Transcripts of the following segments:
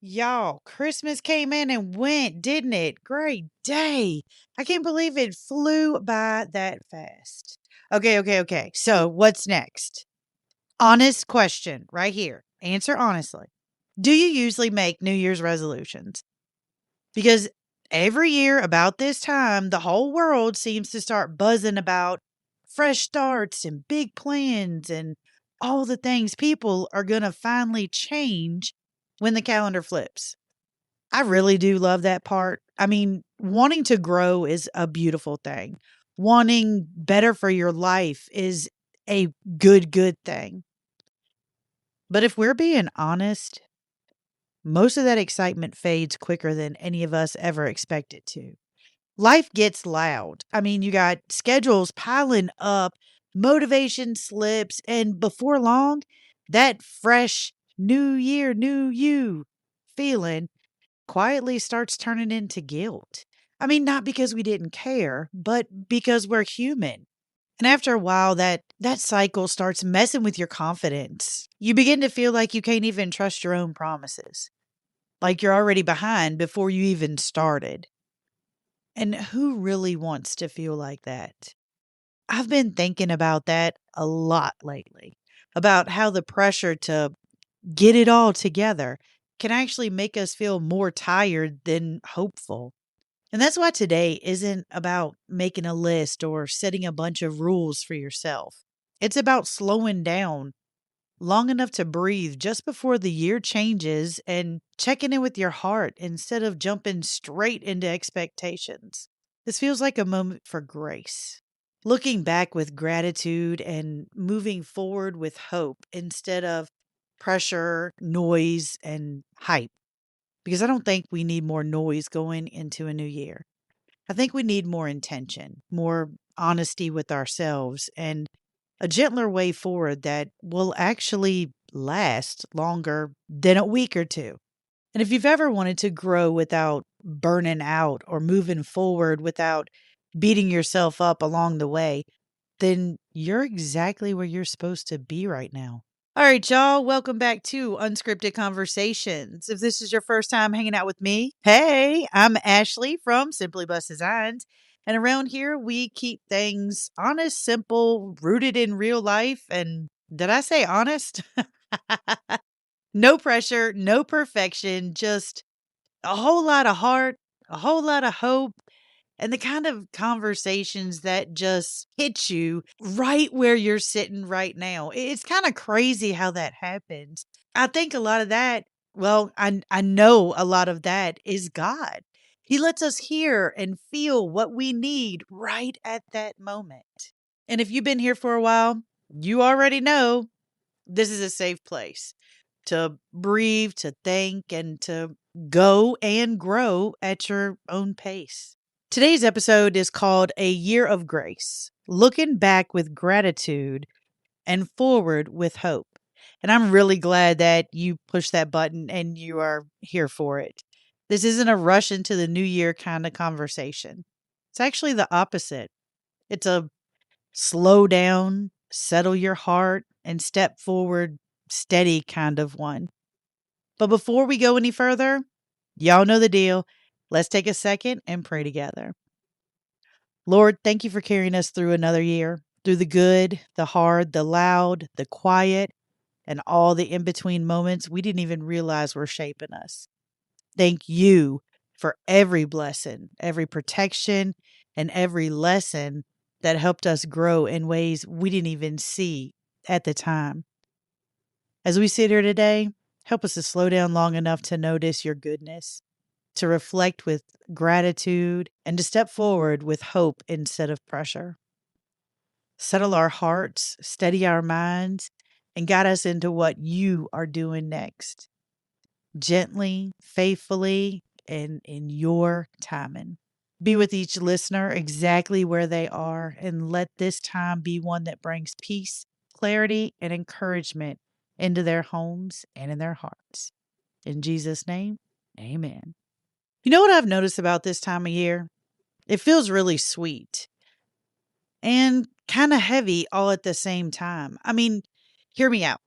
Y'all, Christmas came in and went, didn't it? Great day. I can't believe it flew by that fast. Okay. So, what's next? Honest question right here. Answer honestly. Do you usually make New Year's resolutions? Because every year about this time, the whole world seems to start buzzing about fresh starts and big plans and all the things people are going to finally change when the calendar flips. I really do love that part. I mean, wanting to grow is a beautiful thing. Wanting better for your life is a good thing. But if we're being honest, most of that excitement fades quicker than any of us ever expect it to. Life gets loud. I mean, you got schedules piling up, motivation slips, and before long, that fresh new year, new you feeling quietly starts turning into guilt. I mean, not because we didn't care, but because we're human. And after a while, that cycle starts messing with your confidence. You begin to feel like you can't even trust your own promises, like you're already behind before you even started. And who really wants to feel like that? I've been thinking about that a lot lately, about how the pressure to get it all together can actually make us feel more tired than hopeful. And that's why today isn't about making a list or setting a bunch of rules for yourself. It's about slowing down long enough to breathe just before the year changes and checking in with your heart instead of jumping straight into expectations. This feels like a moment for grace. Looking back with gratitude and moving forward with hope instead of pressure, noise, and hype. Because I don't think we need more noise going into a new year. I think we need more intention, more honesty with ourselves, and a gentler way forward that will actually last longer than a week or two. And if you've ever wanted to grow without burning out or moving forward without beating yourself up along the way, then you're exactly where you're supposed to be right now. All right, y'all, welcome back to Unscripted Conversations. If this is your first time hanging out with me, hey, I'm Ashley from Simply Blessed Designs. And around here, we keep things honest, simple, rooted in real life. And did I say honest? No pressure, no perfection, just a whole lot of heart, a whole lot of hope, and the kind of conversations that just hit you right where you're sitting right now. It's kind of crazy how that happens. I think a lot of that, well, I know a lot of that is God. He lets us hear and feel what we need right at that moment. And if you've been here for a while, you already know this is a safe place to breathe, to think, and to go and grow at your own pace. Today's episode is called A Year of Grace, looking back with gratitude and forward with hope. And I'm really glad that you pushed that button and you are here for it. This isn't a rush into the new year kind of conversation. It's actually the opposite. It's a slow down, settle your heart, and step forward steady kind of one. But before we go any further, y'all know the deal. Let's take a second and pray together. Lord, thank you for carrying us through another year, through the good, the hard, the loud, the quiet, and all the in between moments we didn't even realize were shaping us. Thank you for every blessing, every protection, and every lesson that helped us grow in ways we didn't even see at the time. As we sit here today, help us to slow down long enough to notice your goodness, to reflect with gratitude, and to step forward with hope instead of pressure. Settle our hearts, steady our minds, and guide us into what you are doing next. Gently, faithfully, and in your timing. Be with each listener exactly where they are, and let this time be one that brings peace, clarity, and encouragement into their homes and in their hearts. In Jesus' name, amen. You know what I've noticed about this time of year? It feels really sweet and kind of heavy all at the same time. I mean, hear me out.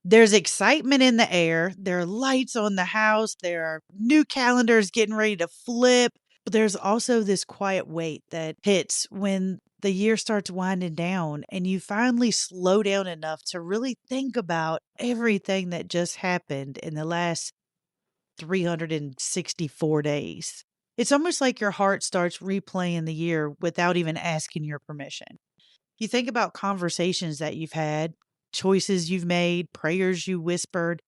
There's excitement in the air. There are lights on the house. There are new calendars getting ready to flip. But there's also this quiet weight that hits when the year starts winding down and you finally slow down enough to really think about everything that just happened in the last 364 days. It's almost like your heart starts replaying the year without even asking your permission. You think about conversations that you've had, choices you've made, prayers you whispered,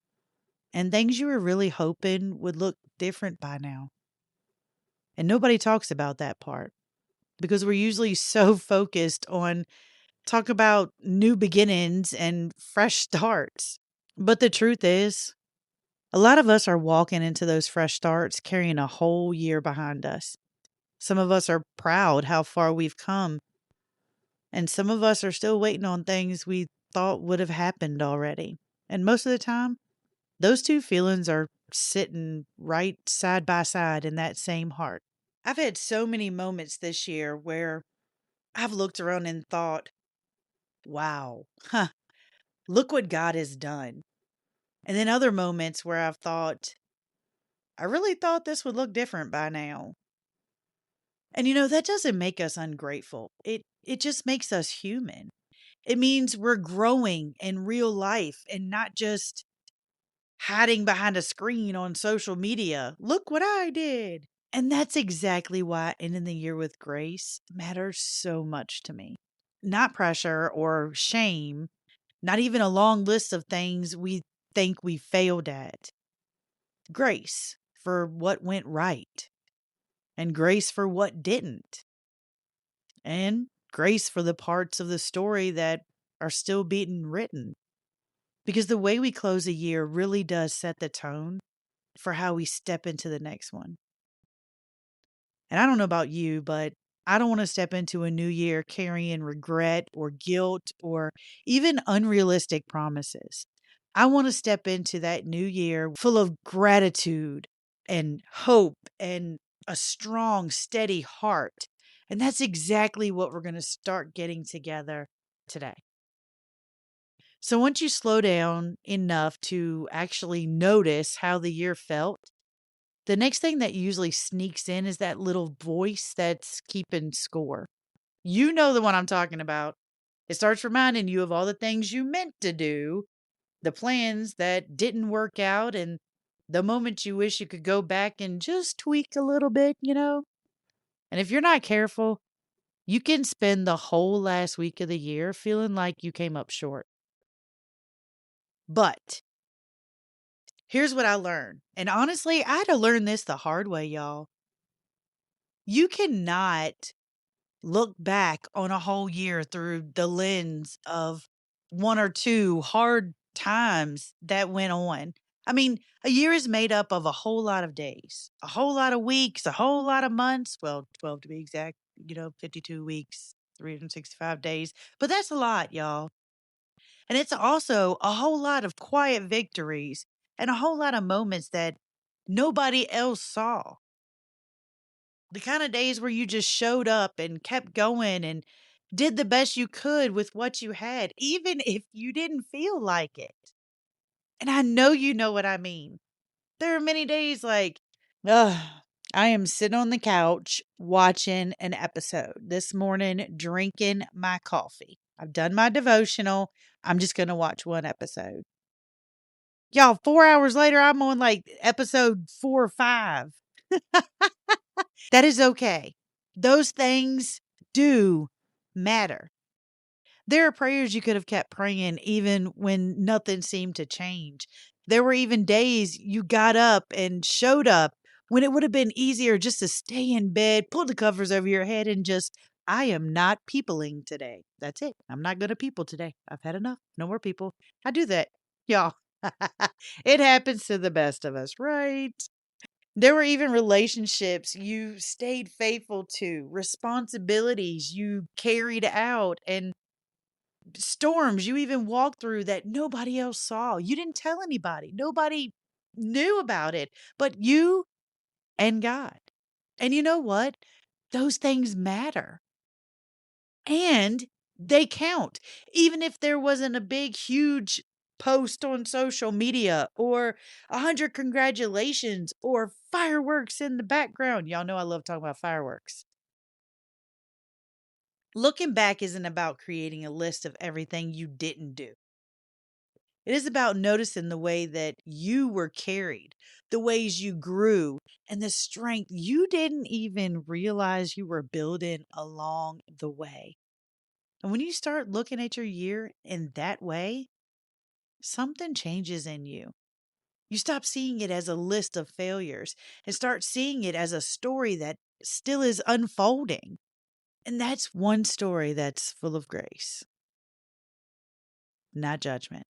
and things you were really hoping would look different by now. And nobody talks about that part because we're usually so focused on talk about new beginnings and fresh starts. But the truth is, a lot of us are walking into those fresh starts carrying a whole year behind us. Some of us are proud how far we've come, and some of us are still waiting on things we thought would have happened already. And most of the time, those two feelings are sitting right side by side in that same heart. I've had so many moments this year where I've looked around and thought, wow, huh, look what God has done. And then other moments where I've thought, I really thought this would look different by now. And that doesn't make us ungrateful. It just makes us human. It means we're growing in real life and not just hiding behind a screen on social media. Look what I did. And that's exactly why ending the year with grace matters so much to me. Not pressure or shame, not even a long list of things we think we failed at. Grace for what went right, and grace for what didn't, and grace for the parts of the story that are still being written. Because the way we close a year really does set the tone for how we step into the next one. And I don't know about you, but I don't want to step into a new year carrying regret or guilt or even unrealistic promises. I want to step into that new year full of gratitude and hope and a strong, steady heart. And that's exactly what we're going to start getting together today. So once you slow down enough to actually notice how the year felt, the next thing that usually sneaks in is that little voice that's keeping score. You know the one I'm talking about. It starts reminding you of all the things you meant to do, the plans that didn't work out, and the moments you wish you could go back and just tweak a little bit. And if you're not careful, you can spend the whole last week of the year feeling like you came up short. But here's what I learned. And honestly, I had to learn this the hard way, y'all. You cannot look back on a whole year through the lens of one or two hard times that went on. I mean, a year is made up of a whole lot of days, a whole lot of weeks, a whole lot of months. Well, 12 to be exact, 52 weeks, 365 days. But that's a lot, y'all. And it's also a whole lot of quiet victories and a whole lot of moments that nobody else saw. The kind of days where you just showed up and kept going and did the best you could with what you had, even if you didn't feel like it. And I know you know what I mean. There are many days like, ugh, I am sitting on the couch watching an episode this morning, drinking my coffee. I've done my devotional. I'm just going to watch one episode. Y'all, 4 hours later, I'm on like episode 4 or 5. That is okay. Those things do matter. There are prayers you could have kept praying even when nothing seemed to change. There were even days you got up and showed up when it would have been easier just to stay in bed, pull the covers over your head, and just, I am not peopling today. That's it. I'm not going to people today. I've had enough. No more people. I do that. Y'all, it happens to the best of us, right? There were even relationships you stayed faithful to, responsibilities you carried out, and storms you even walked through that nobody else saw. You didn't tell anybody. Nobody knew about it but you and God. And you know what? Those things matter. And they count. Even if there wasn't a big, huge post on social media or 100 congratulations or fireworks in the background. Y'all know I love talking about fireworks. Looking back isn't about creating a list of everything you didn't do. It is about noticing the way that you were carried, the ways you grew, and the strength you didn't even realize you were building along the way. And when you start looking at your year in that way, something changes in you. You stop seeing it as a list of failures and start seeing it as a story that still is unfolding. And that's one story that's full of grace, not judgment.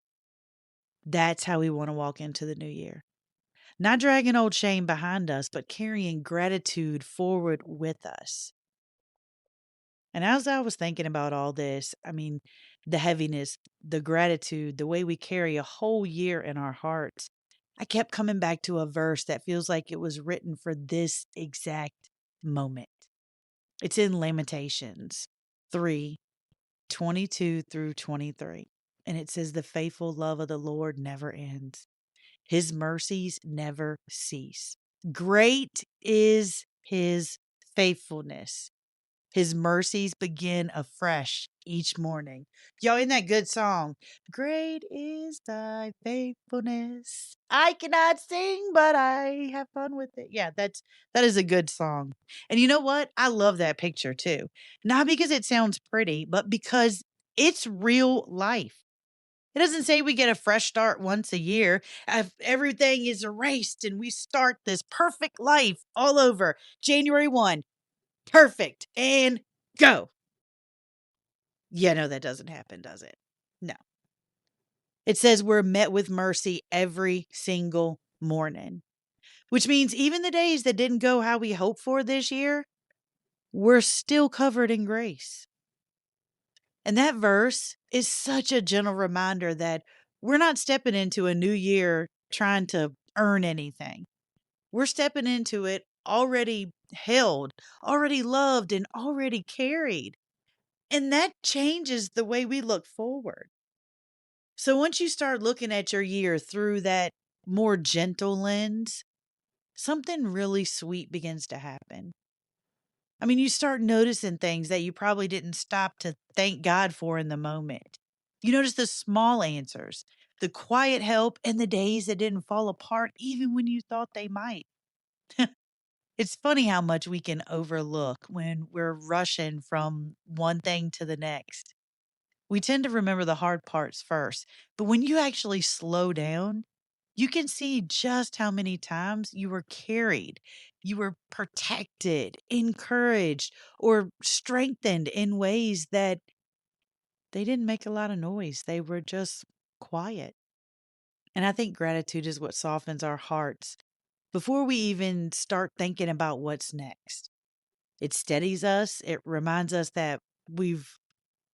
That's how we want to walk into the new year. Not dragging old shame behind us, but carrying gratitude forward with us. And as I was thinking about all this, I mean, the heaviness, the gratitude, the way we carry a whole year in our hearts, I kept coming back to a verse that feels like it was written for this exact moment. It's in Lamentations 3:22 through 23. And it says, "The faithful love of the Lord never ends. His mercies never cease. Great is his faithfulness. His mercies begin afresh each morning." Y'all, in that good song, "Great is thy faithfulness." I cannot sing, but I have fun with it. Yeah, that is a good song. And you know what? I love that picture too. Not because it sounds pretty, but because it's real life. It doesn't say we get a fresh start once a year. Everything is erased and we start this perfect life all over. January 1, perfect, and go. Yeah, no, that doesn't happen, does it? No. It says we're met with mercy every single morning, which means even the days that didn't go how we hoped for this year, we're still covered in grace. And that verse is such a gentle reminder that we're not stepping into a new year trying to earn anything. We're stepping into it already held, already loved, and already carried. And that changes the way we look forward. So once you start looking at your year through that more gentle lens, something really sweet begins to happen. I mean, you start noticing things that you probably didn't stop to thank God for in the moment. You notice the small answers, the quiet help, and the days that didn't fall apart even when you thought they might. It's funny how much we can overlook when we're rushing from one thing to the next. We tend to remember the hard parts first, but when you actually slow down, you can see just how many times you were carried, you were protected, encouraged, or strengthened in ways that they didn't make a lot of noise. They were just quiet. And I think gratitude is what softens our hearts before we even start thinking about what's next. It steadies us, it reminds us that we've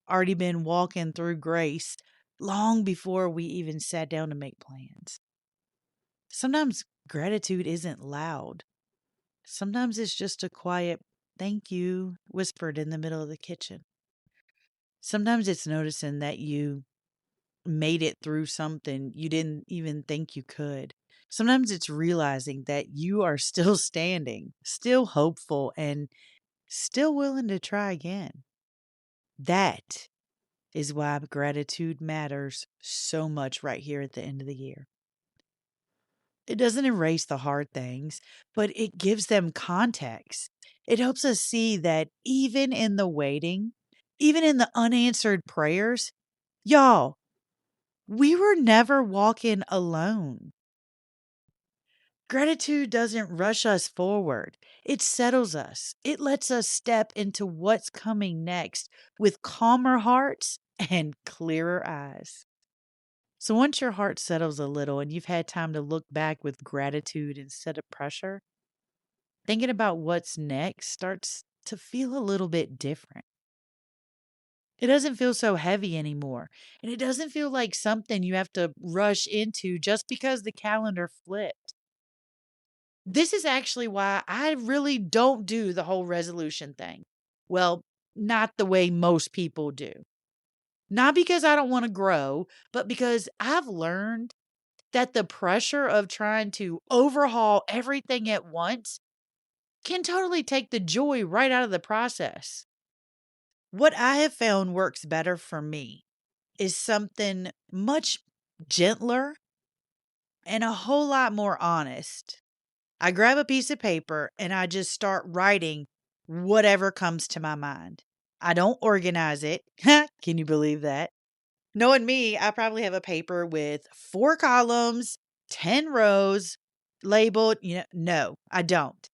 already been walking through grace long before we even sat down to make plans. Sometimes gratitude isn't loud. Sometimes it's just a quiet thank you whispered in the middle of the kitchen. Sometimes it's noticing that you made it through something you didn't even think you could. Sometimes it's realizing that you are still standing, still hopeful, and still willing to try again. That is why gratitude matters so much right here at the end of the year. It doesn't erase the hard things, but it gives them context. It helps us see that even in the waiting, even in the unanswered prayers, y'all, we were never walking alone. Gratitude doesn't rush us forward. It settles us. It lets us step into what's coming next with calmer hearts and clearer eyes. So once your heart settles a little and you've had time to look back with gratitude instead of pressure, thinking about what's next starts to feel a little bit different. It doesn't feel so heavy anymore. And it doesn't feel like something you have to rush into just because the calendar flipped. This is actually why I really don't do the whole resolution thing. Well, not the way most people do. Not because I don't want to grow, but because I've learned that the pressure of trying to overhaul everything at once can totally take the joy right out of the process. What I have found works better for me is something much gentler and a whole lot more honest. I grab a piece of paper and I just start writing whatever comes to my mind. I don't organize it. Can you believe that? Knowing me, I probably have a paper with 4 columns, 10 rows labeled. No, I don't.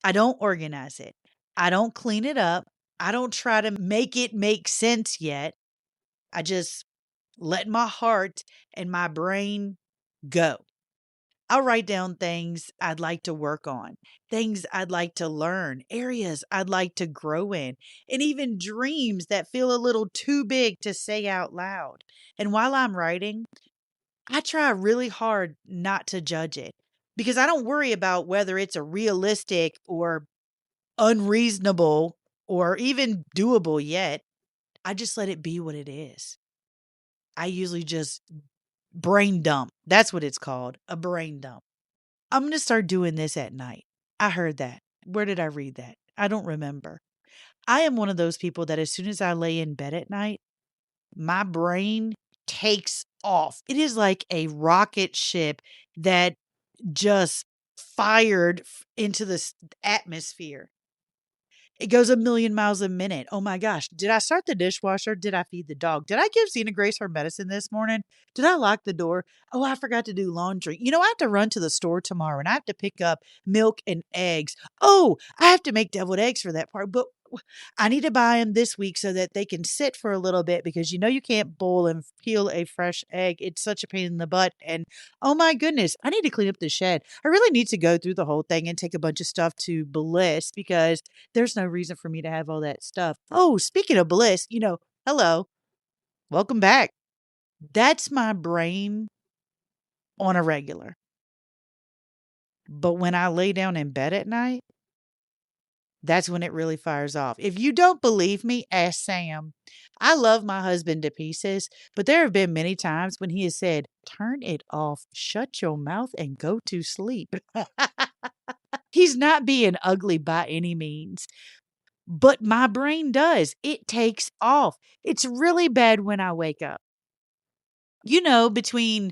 I don't organize it. I don't clean it up. I don't try to make it make sense yet. I just let my heart and my brain go. I'll write down things I'd like to work on, things I'd like to learn, areas I'd like to grow in, and even dreams that feel a little too big to say out loud. And while I'm writing, I try really hard not to judge it because I don't worry about whether it's a realistic or unreasonable or even doable yet. I just let it be what it is. I usually just brain dump. That's what it's called, a brain dump. I'm going to start doing this at night. I heard that. Where did I read that? I don't remember. I am one of those people that as soon as I lay in bed at night, my brain takes off. It is like a rocket ship that just fired into the atmosphere. It goes a million miles a minute. Oh my gosh. Did I start the dishwasher? Did I feed the dog? Did I give Xena Grace her medicine this morning? Did I lock the door? Oh, I forgot to do laundry. I have to run to the store tomorrow and I have to pick up milk and eggs. Oh, I have to make deviled eggs for that part. But I need to buy them this week so that they can sit for a little bit because you can't boil and peel a fresh egg. It's such a pain in the butt. And oh my goodness, I need to clean up the shed. I really need to go through the whole thing and take a bunch of stuff to Bliss because there's no reason for me to have all that stuff. Oh, speaking of Bliss, hello, welcome back. That's my brain on a regular. But when I lay down in bed at night, that's when it really fires off. If you don't believe me, ask Sam. I love my husband to pieces, but there have been many times when he has said, "Turn it off, shut your mouth, and go to sleep." He's not being ugly by any means, but my brain does. It takes off. It's really bad when I wake up. Between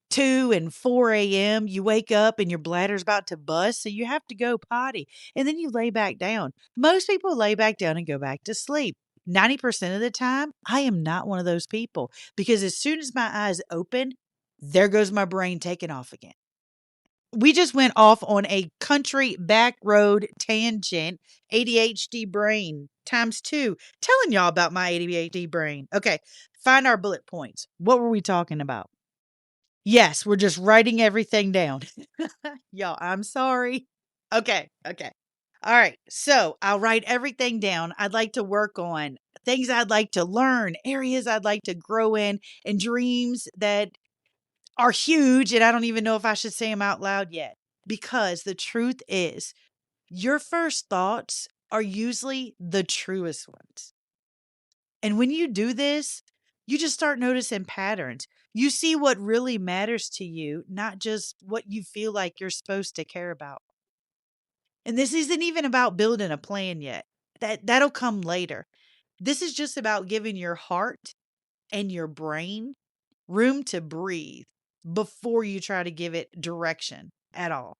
2 and 4 a.m., you wake up and your bladder's about to bust, so you have to go potty, and then you lay back down. Most people lay back down and go back to sleep. 90% of the time, I am not one of those people because as soon as my eyes open, there goes my brain taking off again. We just went off on a country back road tangent. ADHD brain times 2. Telling y'all about my ADHD brain. Okay, find our bullet points. What were we talking about? Yes, we're just writing everything down. Y'all, I'm sorry. Okay. All right. So I'll write everything down I'd like to work on, things I'd like to learn, areas I'd like to grow in, and dreams that are huge. And I don't even know if I should say them out loud yet. Because the truth is, your first thoughts are usually the truest ones. And when you do this, you just start noticing patterns. You see what really matters to you, not just what you feel like you're supposed to care about. And this isn't even about building a plan yet. That'll come later. This is just about giving your heart and your brain room to breathe before you try to give it direction at all.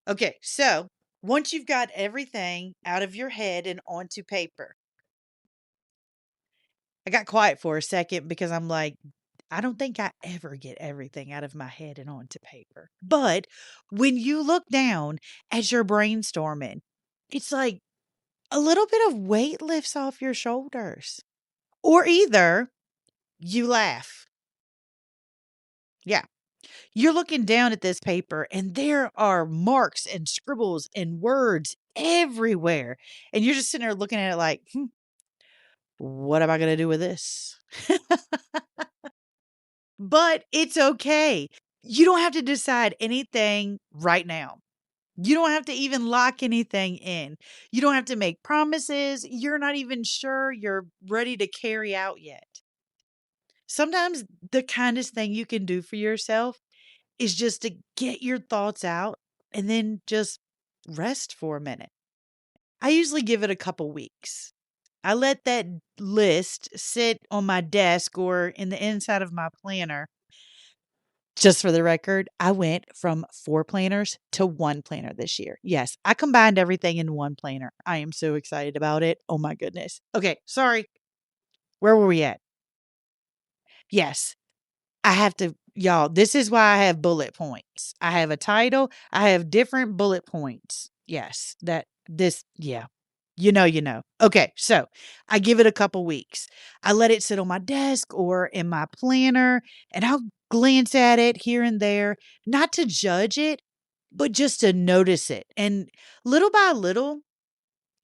Okay, so once you've got everything out of your head and onto paper, I got quiet for a second because I'm like, I don't think I ever get everything out of my head and onto paper. But when you look down as you're brainstorming, it's like a little bit of weight lifts off your shoulders. Or either you laugh. Yeah. You're looking down at this paper and there are marks and scribbles and words everywhere. And you're just sitting there looking at it like, what am I going to do with this? But it's okay. You don't have to decide anything right now. You don't have to even lock anything in. You don't have to make promises you're not even sure you're ready to carry out yet. Sometimes the kindest thing you can do for yourself is just to get your thoughts out and then just rest for a minute. I usually give it a couple weeks. I let that list sit on my desk or in the inside of my planner. Just for the record, I went from 4 planners to 1 planner this year. Yes, I combined everything in 1 planner. I am so excited about it. Oh my goodness. Okay, sorry. Where were we at? Yes, I have to y'all, this is why I have bullet points. I have a title, I have different bullet points. Yes, yeah. You know. Okay, so I give it a couple weeks. I let it sit on my desk or in my planner, and I'll glance at it here and there, not to judge it, but just to notice it. And little by little,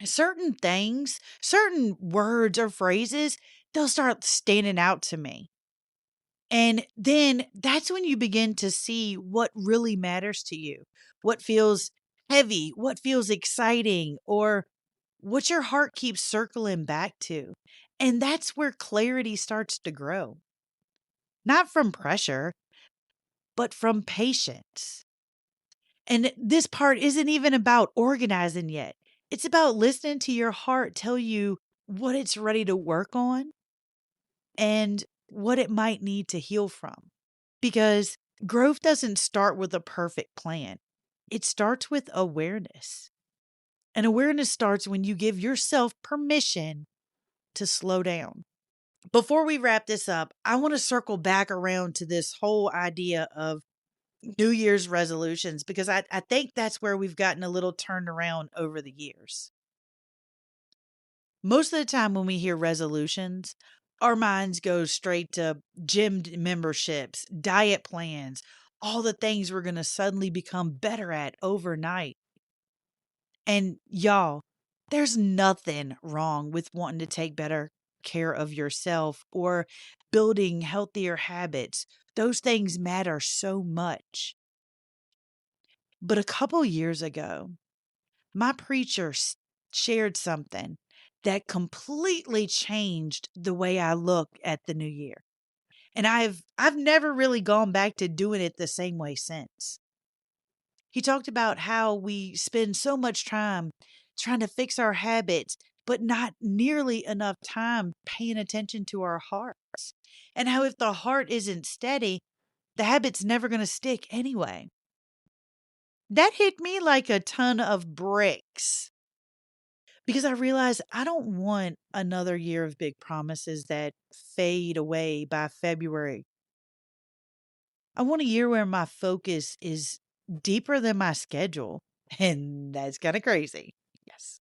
certain things, certain words or phrases, they'll start standing out to me. And then that's when you begin to see what really matters to you, what feels heavy, what feels exciting, or what your heart keeps circling back to. And that's where clarity starts to grow, not from pressure, but from patience. And this part isn't even about organizing yet. It's about listening to your heart tell you what it's ready to work on and what it might need to heal from. Because growth doesn't start with a perfect plan, it starts with awareness. And awareness starts when you give yourself permission to slow down. Before we wrap this up, I want to circle back around to this whole idea of New Year's resolutions because I think that's where we've gotten a little turned around over the years. Most of the time when we hear resolutions, our minds go straight to memberships, diet plans, all the things we're going to suddenly become better at overnight. And y'all, there's nothing wrong with wanting to take better care of yourself or building healthier habits. Those things matter so much. But a couple years ago, my preacher shared something that completely changed the way I look at the new year. And I've never really gone back to doing it the same way since. He talked about how we spend so much time trying to fix our habits, but not nearly enough time paying attention to our hearts. And how if the heart isn't steady, the habit's never going to stick anyway. That hit me like a ton of bricks because I realized I don't want another year of big promises that fade away by February. I want a year where my focus is deeper than my schedule. And that's kind of crazy. Yes.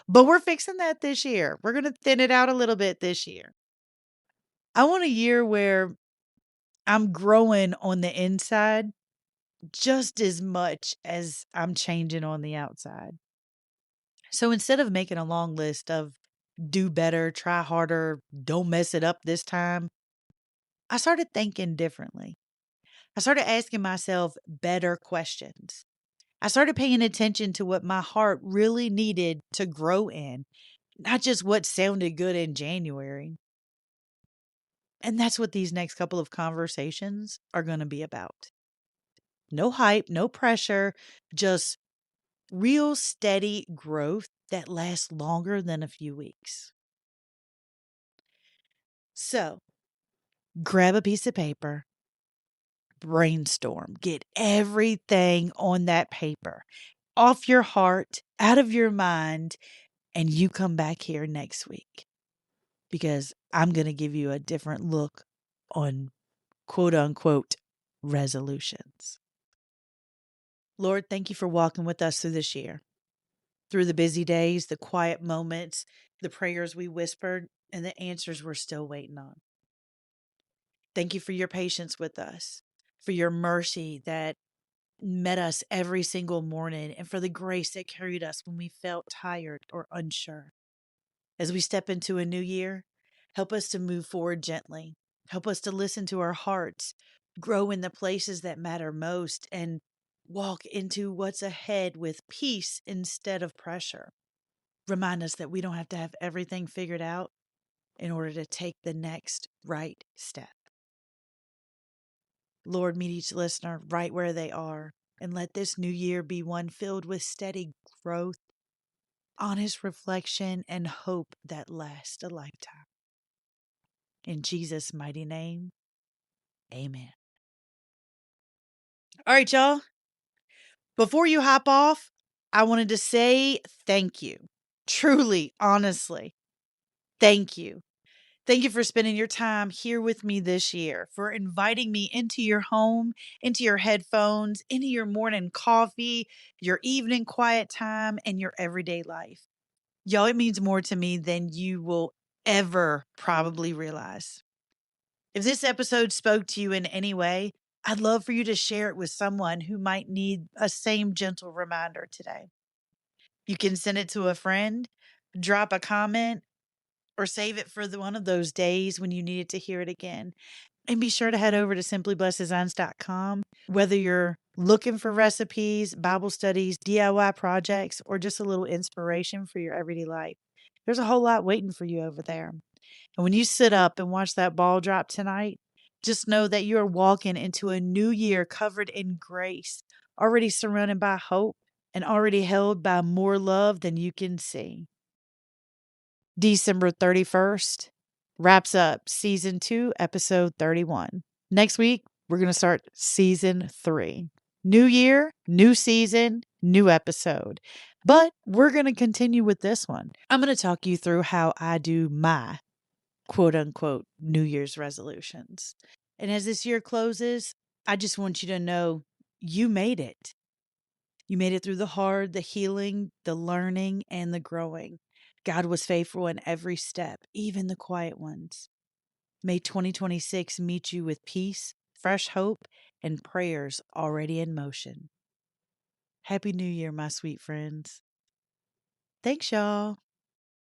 But we're fixing that this year. We're going to thin it out a little bit this year. I want a year where I'm growing on the inside just as much as I'm changing on the outside. So instead of making a long list of do better, try harder, don't mess it up this time, I started thinking differently. I started asking myself better questions. I started paying attention to what my heart really needed to grow in, not just what sounded good in January. And that's what these next couple of conversations are going to be about. No hype, no pressure, just real steady growth that lasts longer than a few weeks. So grab a piece of paper, brainstorm, get everything on that paper off your heart, out of your mind, and you come back here next week because I'm going to give you a different look on quote unquote resolutions. Lord, thank you for walking with us through this year, through the busy days, the quiet moments, the prayers we whispered, and the answers we're still waiting on. Thank you for your patience with us, for your mercy that met us every single morning, and for the grace that carried us when we felt tired or unsure. As we step into a new year, help us to move forward gently. Help us to listen to our hearts, grow in the places that matter most, and walk into what's ahead with peace instead of pressure. Remind us that we don't have to have everything figured out in order to take the next right step. Lord, meet each listener right where they are, and let this new year be one filled with steady growth, honest reflection, and hope that lasts a lifetime. In Jesus' mighty name, amen. All right, y'all. Before you hop off, I wanted to say thank you. Truly, honestly, thank you. Thank you for spending your time here with me this year, for inviting me into your home, into your headphones, into your morning coffee, your evening quiet time, and your everyday life. Y'all, it means more to me than you will ever probably realize. If this episode spoke to you in any way, I'd love for you to share it with someone who might need a same gentle reminder today. You can send it to a friend, drop a comment, or save it for one of those days when you needed to hear it again. And be sure to head over to simplyblesseddesigns.com. Whether you're looking for recipes, Bible studies, DIY projects, or just a little inspiration for your everyday life, there's a whole lot waiting for you over there. And when you sit up and watch that ball drop tonight, just know that you're walking into a new year covered in grace, already surrounded by hope, and already held by more love than you can see. December 31st wraps up season 2, episode 31. Next week, we're going to start season 3. New year, new season, new episode. But we're going to continue with this one. I'm going to talk you through how I do my quote unquote New Year's resolutions. And as this year closes, I just want you to know you made it. You made it through the hard, the healing, the learning, and the growing. God was faithful in every step, even the quiet ones. May 2026 meet you with peace, fresh hope, and prayers already in motion. Happy New Year, my sweet friends. Thanks, y'all.